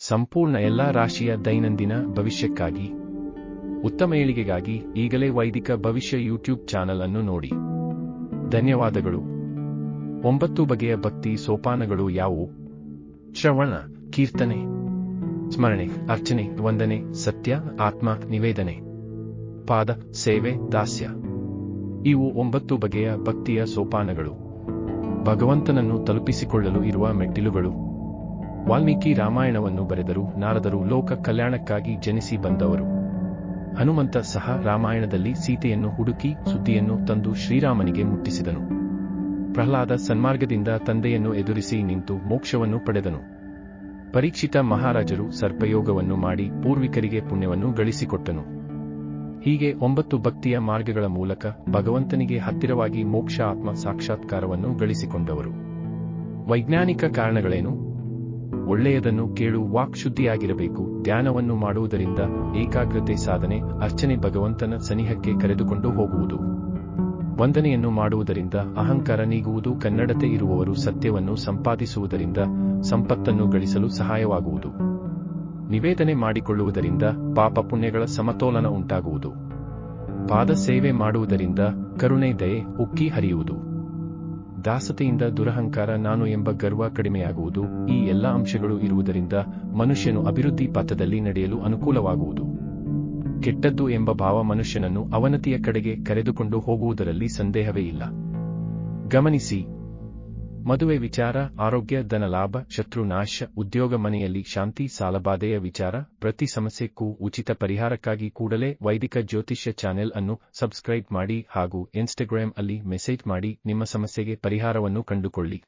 ಸಂಪೂರ್ಣ ಎಲ್ಲಾ ರಾಶಿಯ ದೈನಂದಿನ ಭವಿಷ್ಯಕ್ಕಾಗಿ ಉತ್ತಮ ಏಳಿಗೆಗಾಗಿ ಈಗಲೇ ವೈದಿಕ ಭವಿಷ್ಯ ಯೂಟ್ಯೂಬ್ ಚಾನಲ್ ಅನ್ನು ನೋಡಿ. ಧನ್ಯವಾದಗಳು. 9 ಬಗೆಯ ಭಕ್ತಿ ಸೋಪಾನಗಳು ಯಾವುವು? ಶ್ರವಣ, ಕೀರ್ತನೆ, ಸ್ಮರಣೆ, ಅರ್ಚನೆ, ವಂದನೆ, ಸತ್ಯ, ಆತ್ಮ ನಿವೇದನೆ, ಪಾದ ಸೇವೆ, ದಾಸ್ಯ. ಇವು 9 ಬಗೆಯ ಭಕ್ತಿಯ ಸೋಪಾನಗಳು. ಭಗವಂತನನ್ನು ತಲುಪಿಸಿಕೊಳ್ಳಲು ಇರುವ ಮೆಟ್ಟಿಲುಗಳು. ವಾಲ್ಮೀಕಿ ರಾಮಾಯಣವನ್ನು ಬರೆದರು. ನಾರದರು ಲೋಕ ಕಲ್ಯಾಣಕ್ಕಾಗಿ ಜನಿಸಿ ಬಂದವರು. ಹನುಮಂತ ಸಹ ರಾಮಾಯಣದಲ್ಲಿ ಸೀತೆಯನ್ನು ಹುಡುಕಿ ಸುದ್ದಿಯನ್ನು ತಂದು ಶ್ರೀರಾಮನಿಗೆ ಮುಟ್ಟಿಸಿದನು. ಪ್ರಹ್ಲಾದ ಸನ್ಮಾರ್ಗದಿಂದ ತಂದೆಯನ್ನು ಎದುರಿಸಿ ನಿಂತು ಮೋಕ್ಷವನ್ನು ಪಡೆದನು. ಪರೀಕ್ಷಿತ ಮಹಾರಾಜರು ಸರ್ಪಯೋಗವನ್ನು ಮಾಡಿ ಪೂರ್ವಿಕರಿಗೆ ಪುಣ್ಯವನ್ನು ಗಳಿಸಿಕೊಟ್ಟನು. ಹೀಗೆ 9 ಭಕ್ತಿಯ ಮಾರ್ಗಗಳ ಮೂಲಕ ಭಗವಂತನಿಗೆ ಹತ್ತಿರವಾಗಿ ಮೋಕ್ಷ ಆತ್ಮ ಸಾಕ್ಷಾತ್ಕಾರವನ್ನು ಗಳಿಸಿಕೊಂಡವರು. ವೈಜ್ಞಾನಿಕ ಕಾರಣಗಳೇನು? ಒಳ್ಳೆಯದನ್ನು ಕೇಳು, ವಾಕ್ಶುದ್ಧಿಯಾಗಿರಬೇಕು, ಧ್ಯಾನವನ್ನು ಮಾಡುವುದರಿಂದ ಏಕಾಗ್ರತೆ ಸಾಧನೆ, ಅರ್ಚನೆ ಭಗವಂತನ ಸನಿಹಕ್ಕೆ ಕರೆದುಕೊಂಡು ಹೋಗುವುದು, ವಂದನೆಯನ್ನು ಮಾಡುವುದರಿಂದ ಅಹಂಕಾರ ನೀಗುವುದು, ಕನ್ನಡತೆ ಇರುವವರು ಸತ್ಯವನ್ನು ಸಂಪಾದಿಸುವುದರಿಂದ ಸಂಪತ್ತನ್ನು ಗಳಿಸಲು ಸಹಾಯವಾಗುವುದು, ನಿವೇದನೆ ಮಾಡಿಕೊಳ್ಳುವುದರಿಂದ ಪಾಪ ಪುಣ್ಯಗಳ ಸಮತೋಲನ ಉಂಟಾಗುವುದು, ಪಾದ ಸೇವೆ ಮಾಡುವುದರಿಂದ ಕರುಣೆ ದಯೆ ಉಕ್ಕಿ ಹರಿಯುವುದು, ದಾಸತೆಯಿಂದ ದುರಹಂಕಾರ ನಾನು ಎಂಬ ಗರ್ವ ಕಡಿಮೆಯಾಗುವುದು. ಈ ಎಲ್ಲ ಅಂಶಗಳು ಇರುವುದರಿಂದ ಮನುಷ್ಯನು ಅಭಿವೃದ್ಧಿ ಪಥದಲ್ಲಿ ನಡೆಯಲು ಅನುಕೂಲವಾಗುವುದು. ಕೆಟ್ಟದ್ದು ಎಂಬ ಭಾವ ಮನುಷ್ಯನನ್ನು ಅವನತಿಯ ಕಡೆಗೆ ಕರೆದುಕೊಂಡು ಹೋಗುವುದರಲ್ಲಿ ಸಂದೇಹವೇ ಇಲ್ಲ. ಗಮನಿಸಿ: ಮದುವೆ ವಿಚಾರ, ಆರೋಗ್ಯ, ಧನಲಾಭ, ಶತ್ರುನಾಶ, ಉದ್ಯೋಗ, ಮನೆಯಲ್ಲಿ ಶಾಂತಿ, ಸಾಲಬಾಧೆಯ ವಿಚಾರ, ಪ್ರತಿ ಸಮಸ್ಯೆಕ್ಕೂ ಉಚಿತ ಪರಿಹಾರಕ್ಕಾಗಿ ಕೂಡಲೇ ವೈದಿಕ ಜ್ಯೋತಿಷ್ಯ ಚಾನೆಲ್ ಅನ್ನು ಸಬ್ಸ್ಕ್ರೈಬ್ ಮಾಡಿ ಹಾಗೂ ಇನ್ಸ್ಟಾಗ್ರಾಮ್ ಅಲ್ಲಿ ಮೆಸೇಜ್ ಮಾಡಿ ನಿಮ್ಮ ಸಮಸ್ಯೆಗೆ ಪರಿಹಾರವನ್ನು ಕಂಡುಕೊಳ್ಳಿ.